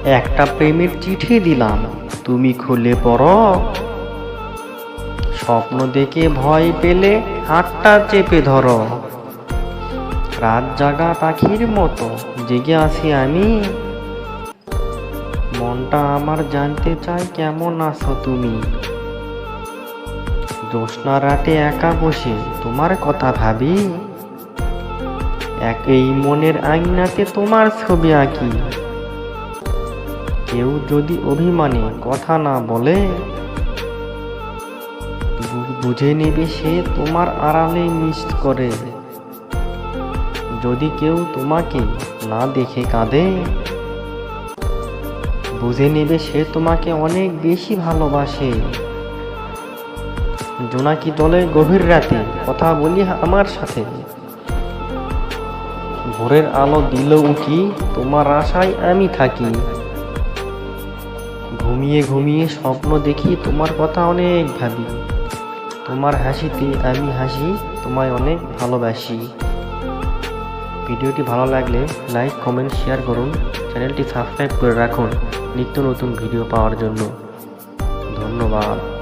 একটা প্রেমের চিঠি দিলাম, তুমি খুলে পড়ো। স্বপ্ন দেখে ভয় পেলে হাতটা চেপে ধরো। রাত জাগা পাখির মতো জেগে আছি আমি। মনটা আমার জানতে চায় কেমন আছো তুমি। জ্যোৎস্না রাতে একা বসে তোমার কথা ভাবি। এই মনের আঙিনাতে তোমার ছবি আঁকি। কেউ যদি অভিমানে কথা না বলে, বুঝে নেবে সে তোমার আড়ালে মিস করে। যদি কেউ তোমাকে না দেখে কাঁদে, বুঝে নেবে সে তোমাকে অনেক বেশি ভালোবাসে। জোনাকি দলে গভীর রাতে কথা বলি আমার সাথে। ভোরের আলো দিল উকি, তোমার আশায় আমি থাকি। ঘুমিয়ে ঘুমিয়ে স্বপ্ন দেখি, তোমার কথা অনেক ভাবি। তোমার হাসিতে আমি হাসি, তোমায় অনেক ভালোবাসি। ভিডিওটি ভালো লাগলে লাইক, কমেন্ট, শেয়ার করুন। চ্যানেলটি সাবস্ক্রাইব করে রাখুন নিত্য নতুন ভিডিও পাওয়ার জন্য। ধন্যবাদ।